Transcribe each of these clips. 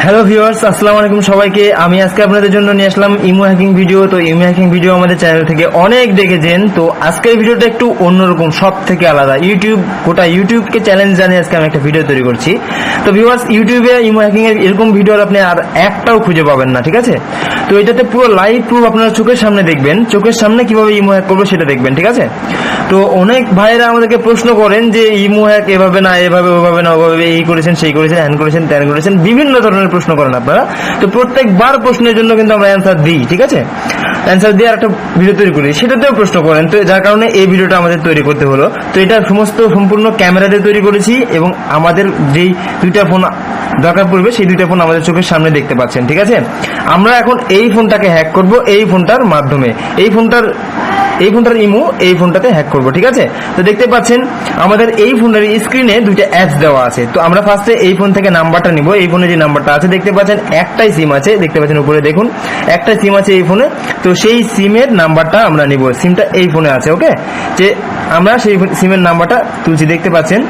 Hello viewers, আসসালামু আলাইকুম সবাইকে। আমি আজকে আপনাদের জন্য নিয়ে আসলাম ইমো হ্যাকিং ভিডিও। তো ইমো হ্যাকিং ভিডিও আমাদের চ্যানেল থেকে অনেক দেখেছেন, তো আজকের ভিডিওটা একটু অন্যরকম, সব থেকে আলাদা। গোটা ইউটিউবকে চ্যালেঞ্জ জানিয়ে আজকে আমি একটা ভিডিও তৈরি করছি। তো ভিউয়ার্স, ইউটিউবে ইমো হ্যাকিং এর এরকম ভিডিও আপনি আর একটাও খুঁজে পাবেন না, ঠিক আছে? তো এটাতে পুরো লাইভ প্রুফ আপনারা চোখের সামনে দেখবেন, চোখের সামনে কিভাবে ইমো হ্যাক করবো সেটা দেখবেন, ঠিক আছে? তো অনেক ভাইয়েরা আমাদেরকে প্রশ্ন করেন যে ইমো হ্যাক এভাবে না, এভাবে ওভাবে না, ওভাবে এই করেছেন, সেই করেছেন, হ্যান করেছেন, ত্যান করেছেন, বিভিন্ন ধরনের প্রশ্ন করেন আপনারা। তো প্রত্যেকবার প্রশ্নের জন্য কিন্তু আমরা অ্যান্সার দিই, ঠিক আছে? অ্যান্সার দিয়ে একটা ভিডিও তৈরি করি, সেটাতেও প্রশ্ন করেন। তো যার কারণে এই ভিডিওটা আমাদের তৈরি করতে হলো। তো এটা সম্পূর্ণ ক্যামেরা দিয়ে তৈরি করেছি, এবং আমাদের যেই দুইটা ফোন দরকার পড়বে সেই দুইটা ফোন আমাদের চোখের সামনে দেখতে পাচ্ছেন, ঠিক আছে? আমরা এখন এই ফোনটাকে হ্যাক করব এই ফোনটার মাধ্যমে। এই ফোনটার ইমো এই ফোনটাতে হ্যাক করব, ঠিক আছে? তো দেখতে পাচ্ছেন আমাদের এই ফোনের স্ক্রিনে দুইটা অ্যাপস দেওয়া আছে। তো আমরা ফার্স্টে এই ফোন থেকে নাম্বারটা নিব। এই ফোনে যে নাম্বারটা আছে দেখতে পাচ্ছেন, একটাই সিম আছে, দেখতে পাচ্ছেন উপরে দেখুন, একটাই সিম আছে এই ফোনে। তো সেই সিমের নাম্বারটা আমরা নিব, সিমটা এই ফোনে আছে, ওকে? যে আমরা সেই সিমের নাম্বারটা তুলছি, দেখতে পাচ্ছেন।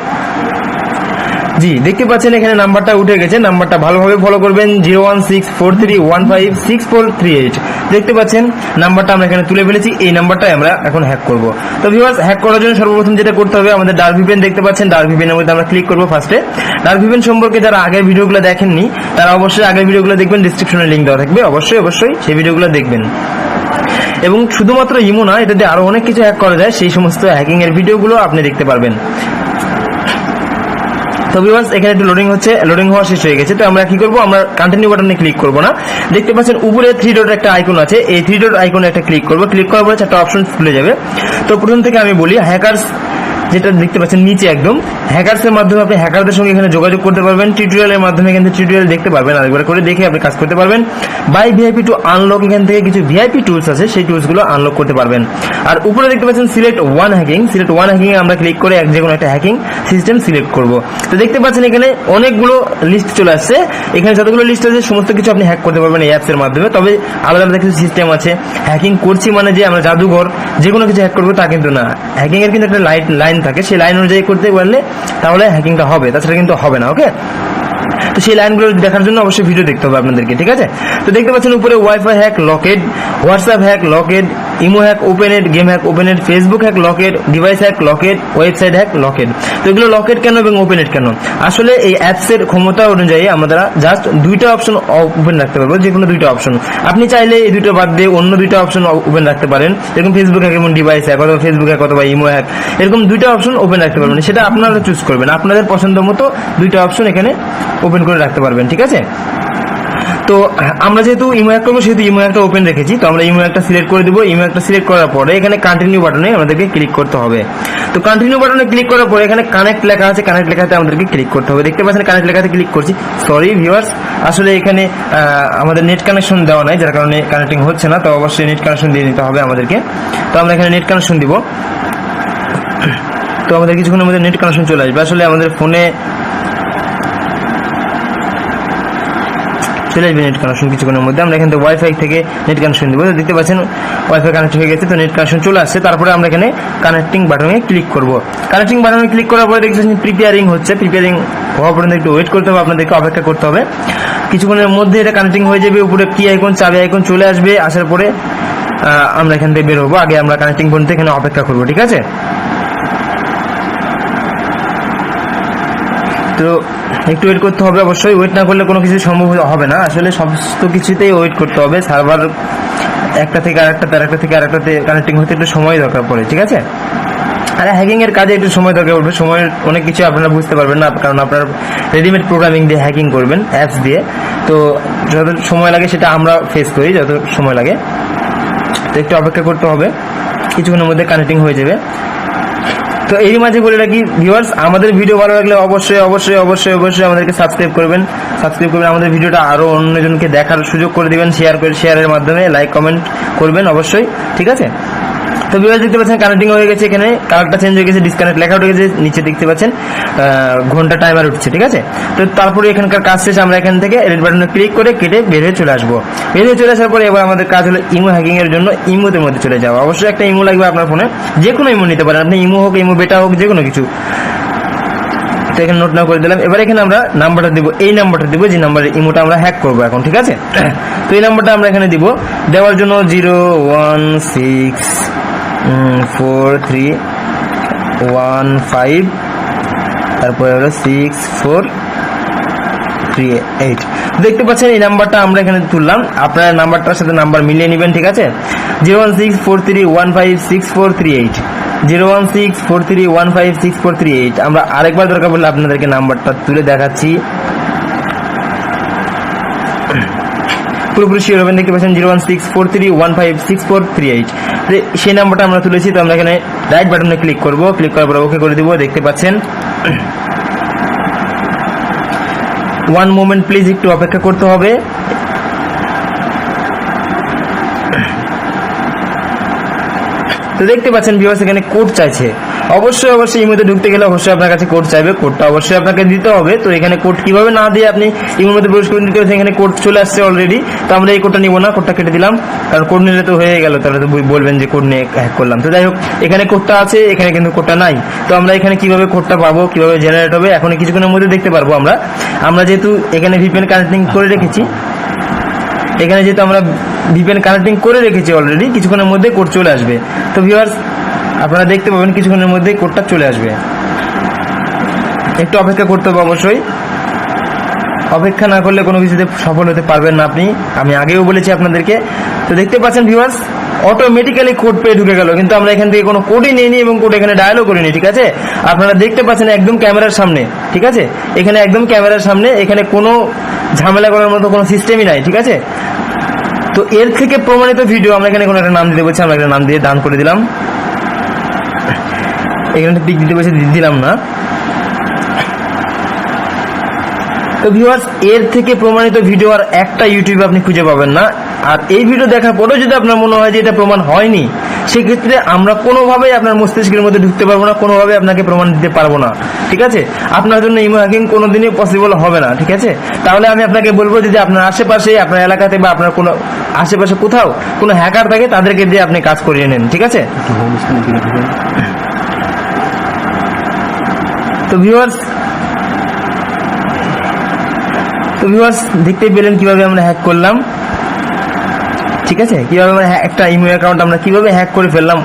জি, দেখতে পাচ্ছেন এখানে নাম্বারটা উঠে গেছে। নাম্বারটা ভালোভাবে ফলো করবেন, 01643156438। দেখতে পাচ্ছেন নাম্বারটা আমরা এখানে তুলে ফেলেছি। এই নাম্বারটাই আমরা এখন হ্যাক করব। তো ভিউয়ার্স, হ্যাক করার জন্য সর্বপ্রথম যেটা করতে হবে, আমাদের ডার্ক ভিপিএন দেখতে পাচ্ছেন, ডার্ক ভিপিএনের মধ্যে আমরা ক্লিক করব ফার্স্টে। ডার্ক ভিপিএন সম্পর্কে যারা আগের ভিডিওগুলো দেখেননি তারা অবশ্যই আগের ভিডিওগুলো দেখবেন, ডেসক্রিপশনে লিংক দেওয়া থাকবে, অবশ্যই সেই ভিডিওগুলো দেখবেন। এবং শুধুমাত্র ইমো না, এটাতে আরো অনেক কিছু হ্যাক করা যায়, সেই সমস্ত হ্যাকিং এর ভিডিওগুলো আপনি দেখতে পারবেন। তো ভিউয়ার্স, এখানে একটু লোডিং হচ্ছে, লোডিং হওয়া শেষ হয়ে গেছে। তো আমরা কি করব, আমরা কন্টিনিউ বাটনে ক্লিক করব না। দেখতে পাচ্ছেন উপরে 3 ডট একটা আইকন আছে, এই 3 ডট আইকনে একটা ক্লিক করব। ক্লিক করার পরে চারটা অপশন খুলে যাবে। তো প্রথম থেকে আমি বলি, হ্যাকারস যেটা দেখতে পাচ্ছেন নিচে একদম, হ্যাকারসের মাধ্যমে আপনি হ্যাকারদের সঙ্গে এখানে যোগাযোগ করতে পারবেন। টিউটোরিয়ালের মাধ্যমে এখান থেকে টিউটোরিয়াল দেখতে পারবেন, আরেকবার করে দেখে আপনি কাজ করতে পারবেন। বাই ভিআইপি টু আনলক, এখান থেকে কিছু ভিআইপি টুলস আছে, সেই টুলসগুলো আনলক করতে পারবেন। আর উপরে দেখতে পাচ্ছেন select one hacking, select one hacking এ আমরা ক্লিক করে যে কোনো একটা হ্যাকিং সিস্টেম সিলেক্ট করব। তো দেখতে পাচ্ছেন এখানে অনেকগুলো লিস্ট চলে আসছে। এখানে যতগুলো লিস্ট আছে সমস্ত কিছু আপনি হ্যাক করতে পারবেন এই অ্যাপসের মাধ্যমে। তবে আলাদা আলাদা কিছু সিস্টেম আছে। হ্যাকিং করছি মানে যে আমরা জাদুঘর যে কোনো কিছু হ্যাক করবো তা কিন্তু না। হ্যাকিং এর কিন্তু একটা লাইন থাকে, সেই লাইন অনুযায়ী করতে পারলে তাহলে হ্যাকিংটা হবে, তাছাড়া কিন্তু হবে না, ওকে? তো সেই লাইনগুলো দেখার জন্য অবশ্যই ভিডিও দেখতে হবে আপনাদেরকে, ঠিক আছে? তো দেখতে পাচ্ছেন উপরে wifi hack locked, WhatsApp hack locked, imo hack opened, game hack opened, Facebook hack locked, device hack locked, website hack locked. তো এগুলো লকেড কেন এবং ওপেনেড কেন? আসলে এই অ্যাপসের ক্ষমতা অনুযায়ী আমরা জাস্ট দুইটা অপশন ওপেন রাখতে পারবো, যে কোনো দুইটা অপশন। আপনি চাইলে এই দুটো বাদ দিয়ে অন্য দুইটা অপশন ওপেন রাখতে পারেন, যেরকম ফেসবুক হ্যাক এবং ডিভাইস হ্যাক, অথবা ফেসবুক হ্যাক অথবা ইমো হ্যাক, এরকম দুইটা অপশন ওপেন রাখতে পারবেন। সেটা আপনারা চুজ করবেন, আপনাদের পছন্দ মতো দুইটা অপশন এখানে ওপেন করে রাখতে পারবেন, ঠিক আছে? তো আমরা যেহেতু ইমো হ্যাক করবো সেহেতু ইমো হ্যাকটা ওপেন রেখেছি। তো আমরা ইমো হ্যাকটা সিলেক্ট করে দিব। ইমো হ্যাকটা সিলেক্ট করার পরে এখানে কন্টিনিউ বাটনে আমাদেরকে ক্লিক করতে হবে। তো কন্টিনিউ বাটনে ক্লিক করার পরে এখানে কানেক্ট লেখা আছে, কানেক্ট লেখাতে আমাদেরকে ক্লিক করতে হবে। দেখতে পাচ্ছেন কানেক্ট লেখাতে ক্লিক করছি। সরি ভিউয়ার্স, আসলে এখানে আমাদের নেট কানেকশন দেওয়া নাই, যার কারণে কানেক্টিং হচ্ছে না। তো অবশ্যই নেট কানেকশন দিয়ে নিতে হবে আমাদেরকে। তো আমরা এখানে নেট কানেকশন দিব। তো আমাদের কিছুক্ষণের মধ্যে নেট কানেকশন চলে আসবে। আসলে আমাদের ফোনে চলে আসবে নেট কানেকশন কিছুক্ষণের মধ্যে। আমরা এখান থেকে ওয়াইফাই থেকে নেট কানেকশন দিব। তো দেখতে পাচ্ছেন ওয়াইফাই কানেক্ট হয়ে গেছে, তো নেট কানেকশন চলে আসছে। তারপরে আমরা এখানে কানেক্টিং বাটনে ক্লিক করব। কানেক্টিং বাটনে ক্লিক করার পরে দেখতে পাচ্ছেন প্রিপেয়ারিং হচ্ছে। প্রিপেয়ারিং হওয়ার পর্যন্ত একটু ওয়েট করতে হবে, আপনাদেরকে অপেক্ষা করতে হবে। কিছুক্ষণের মধ্যে এটা কানেক্টিং হয়ে যাবে। উপরে কি আইকন, চাবি আইকন চলে আসবে। আসার পরে আমরা এখান থেকে বের হবো। আগে আমরা কানেক্টিং পর্যন্ত এখানে অপেক্ষা করবো, ঠিক আছে? তো একটু ওয়েট করতে হবে, অবশ্যই ওয়েট না করলে কোনো কিছু সম্ভব হবে না। আসলে সমস্ত কিছুতেই ওয়েট করতে হবে। সার্ভার একটা থেকে আরেকটাতে কানেক্টিং হতে একটু সময় দরকার পড়ে, ঠিক আছে? আর হ্যাকিং এর কাজে একটু সময় দরকার পড়বে। সময়ের অনেক কিছু আপনারা বুঝতে পারবেন না, কারণ আপনারা রেডিমেড প্রোগ্রামিং দিয়ে হ্যাকিং করবেন অ্যাপস দিয়ে। তো যত সময় লাগে সেটা আমরা ফেস করি, যত সময় লাগে। তো একটু অপেক্ষা করতে হবে, কিছুক্ষণের মধ্যে কানেক্টিং হয়ে যাবে। তো এই মাঝে বলে রাখি ভিউয়ার্স, আমাদের ভিডিও ভালো লাগলে অবশ্যই আমাদেরকে সাবস্ক্রাইব করবেন। আমাদের ভিডিওটা আরো অন্যজনকে দেখার সুযোগ করে দিবেন, শেয়ারের মাধ্যমে, লাইক কমেন্ট করবেন অবশ্যই, ঠিক আছে? তো ভিউয়ার্স দেখতে পাচ্ছেন কানেক্টিং হয়ে গেছে। এখানে কালারটা চেঞ্জ হয়ে গেছে, ডিসকানেক্ট লেখা উঠে গেছে, নিচে দেখতে পাচ্ছেন ঘন্টা টাইমার উঠছে, ঠিক আছে? তো তারপরে এখানকার কাজ শেষ। আমরা এখান থেকে রেড বাটনে ক্লিক করে কেটে বের হয়ে চলে আসবো। বের হয়ে চলে আসার পরে এবার আমাদের কাজ হলো ইমো হ্যাকিং এর জন্য ইমোতে মধ্যে চলে যাওয়া। অবশ্যই একটা ইমো লাগবে আপনার ফোনে, যে কোনো ইমো নিতে পারেন আপনি, ইমো হোক, ইমো বেটা হোক, যে কোনো কিছু। তো এখানে নোট নাও করে দিলাম। এবার এখানে আমরা নাম্বারটা দিব, এই নাম্বারটা দিব যে নাম্বারে ইমোটা আমরা হ্যাক করবো এখন, ঠিক আছে। তো এই নাম্বারটা আমরা এখানে দিব, দেওয়ার জন্য 0164315 তারপরে হলো 6438। দেখতে পাচ্ছেন এই নাম্বারটা আমরা এখানে তুললাম। আপনার নাম্বারটার সাথে নাম্বার মিলিয়ে নেবেন, ঠিক আছে। 01643156438, 01643156438। আমরা আরেকবার দরকার পড়লে আপনাদেরকে নাম্বারটা তুলে দেখাচ্ছি, পুরোপুরি শিওর হবেন। দেখতে পাচ্ছেন 01643156438, সেই নাম্বারটা আমরা তুলেছি। তো আমরা এখানে রাইট বাটনে ক্লিক করব, ক্লিক করার পর ওকে করে দিব। দেখতে পাচ্ছেন, ওয়ান মোমেন্ট প্লিজ, একটু অপেক্ষা করতে হবে। তো দেখতে পাচ্ছেন ভিউয়ার্স এখানে কোড চাইছে। অবশ্যই ইমোতে ঢুকতে গেলে অবশ্যই আপনার কাছে কোড চাইবে, কোডটা অবশ্যই আপনাকে দিতে হবে। তো এখানে কোড কিভাবে না দিয়ে আপনি ইমোর মধ্যে প্রবেশ করে দিতে পারছেন, এখানে কোড চলে আসছে অলরেডি। তো আমরা এই কোডটা নিব না, কোডটা কেটে দিলাম, কারণ কোড নিলে তো হয়ে গেল, তাহলে তো বলবেন যে কোড নিয়ে হ্যাক করলাম। তো যাই হোক, এখানে কোডটা আছে, এখানে কিন্তু কোডটা নাই। তো আমরা এখানে কিভাবে কোডটা পাবো, কিভাবে জেনারেট হবে, এখন কিছুক্ষণের মধ্যে দেখতে পারবো। আমরা যেহেতু এখানে ভিপিএন কানেক্টিং করে রেখেছি, অলরেডি, কিছুক্ষণের মধ্যে কোড চলে আসবে। তো ভিউয়ার্স আপনারা দেখতে পাবেন কিছুক্ষণের মধ্যে কোডটা চলে আসবে। একটু অপেক্ষা করতে হবে অবশ্যই, অপেক্ষা না করলে কোনো কিছুতে সফল হতে পারবেন না আপনি, আমি আগেও বলেছি আপনাদেরকে। তো দেখতে পাচ্ছেন ভিউয়ার্স অটোমেটিক্যালি কোড পেয়ে ঢুকে গেল, কিন্তু আমরা এখান থেকে কোনো কোডই নিইনি এবং কোড এখানে ডায়ালও করিনি, ঠিক আছে। আপনারা দেখতে পাচ্ছেন একদম ক্যামেরার সামনে, ঠিক আছে, এখানে একদম ক্যামেরার সামনে, এখানে কোনো ঝামেলা করার মতো কোনো সিস্টেমই নাই, ঠিক আছে। তো এর থেকে প্রমাণিত ভিডিও আমরা এখানে কোনো একটা নাম দিতে বলছি, আমরা একটা নাম দিয়ে ডান করে দিলাম। এখানে পিক দিতে বলছি, দিলাম না। তো ভিউয়ার্স এর থেকে প্রমাণিত ভিডিও আর একটা ইউটিউবে আপনি খুঁজে পাবেন না। আর এই ভিডিও দেখার পরেও যদি আপনার মনে হয় যে এটা প্রমাণ হয়নি, সেক্ষেত্রে আমরা কোনোভাবেই আপনার মস্তিষ্কের মধ্যে ঢুকতে পারবো না, কোনোভাবে আপনাকে প্রমাণ দিতে পারবো না, ঠিক আছে। আপনার জন্য ইমো হ্যাকিং কোনোদিনই পসিবল হবে না, ঠিক আছে। তাহলে আমি আপনাকে বলবো যদি আপনার আশেপাশে, আপনার এলাকাতে বা আপনার কোনো আশেপাশে কোথাও কোনো হ্যাকার থাকে, তাদেরকে দিয়ে আপনি কাজ করিয়ে নেন, ঠিক আছে। তো ভিউয়ার্স দেখতেই পেলেন কিভাবে আমরা হ্যাক করলাম, ঠিক আছে, কিভাবে আমরা একটা ইমেল অ্যাকাউন্ট আমরা কিভাবে হ্যাক করে ফেললাম।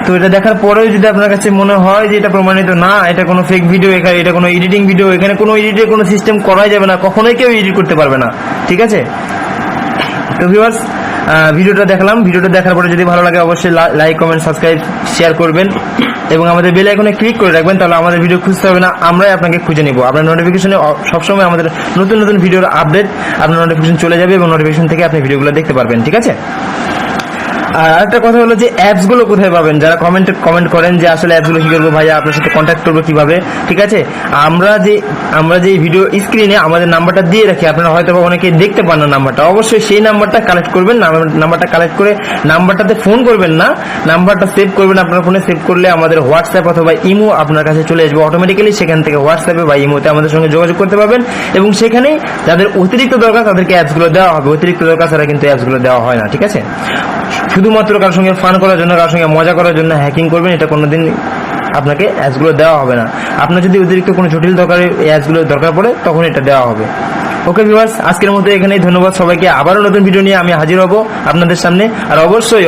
তো এটা দেখার পরেও যদি আপনার কাছে মনে হয় যে এটা প্রমাণিত না, এটা কোনো ফেক ভিডিও, এটা কোনো এডিটিং ভিডিও, এখানে কোনো এডিটের কোনো সিস্টেম করাই যাবে না, কখনোই কেউ এডিট করতে পারবে না, ঠিক আছে। তো ভিউয়ার্স ভিডিওটা দেখার পরে যদি ভালো লাগে অবশ্যই লাইক, কমেন্ট, সাবস্ক্রাইব, শেয়ার করবেন এবং আমাদের বেল আইকনে ক্লিক করে রাখবেন, তাহলে আমাদের ভিডিও খুঁজতে হবে না, আমরাই আপনাকে খুঁজে নিব। আপনার নোটিফিকেশনে সবসময় আমাদের নতুন ভিডিওর আপডেট আপনার নোটিফিকেশন চলে যাবে এবং নোটিফিকেশন থেকে আপনি ভিডিওগুলো দেখতে পারবেন, ঠিক আছে। আর আরেকটা কথা হলো যে অ্যাপস গুলো কোথায় পাবেন, যারা কমেন্ট করেন যে আসলে অ্যাপস গুলো কি করবো ভাইয়া, আপনার সাথে কন্ট্যাক্ট করবো কিভাবে, ঠিক আছে। আমরা যে ভিডিও স্ক্রিনে আমাদের নাম্বারটা দিয়ে রাখি, আপনারা হয়তো অনেকে দেখতে পান না নাম্বারটা, অবশ্যই সেই নাম্বারটা কালেক্ট করবেন। নাম্বারটা কালেক্ট করে নাম্বারটাতে ফোন করবেন না, নাম্বারটা সেভ করবেন আপনার ফোনে। সেভ করলে আমাদের হোয়াটসঅ্যাপ অথবা ইমো আপনার কাছে চলে আসবে অটোমেটিক্যালি, সেখান থেকে হোয়াটসঅ্যাপে বা ইমোতে আমাদের সঙ্গে যোগাযোগ করতে পারবেন এবং সেখানেই যাদের অতিরিক্ত দরকার তাদেরকে অ্যাপসগুলো দেওয়া হবে, অতিরিক্ত দরকার ছাড়া কিন্তু অ্যাপসগুলো দেওয়া হয় না, ঠিক আছে। শুধুমাত্র কারোর সঙ্গে ফান করার জন্য, কারোর সঙ্গে মজা করার জন্য হ্যাকিং করবেন, এটা কোনোদিন আপনাকে অ্যাপসগুলো দেওয়া হবে না। আপনার যদি অতিরিক্ত কোনো জটিল অ্যাপসগুলো দরকার পড়ে তখন এটা দেওয়া হবে। ওকে ভিউয়ার্স, আজকের মতো এখানেই, ধন্যবাদ সবাইকে। আবারও নতুন ভিডিও নিয়ে আমি হাজির হব আপনাদের সামনে। আর অবশ্যই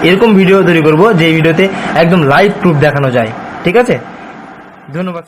এরকম ভিডিও তৈরি করব যে ভিডিওতে একদম লাইভ প্রুফ দেখানো যায়, ঠিক আছে। ধন্যবাদ।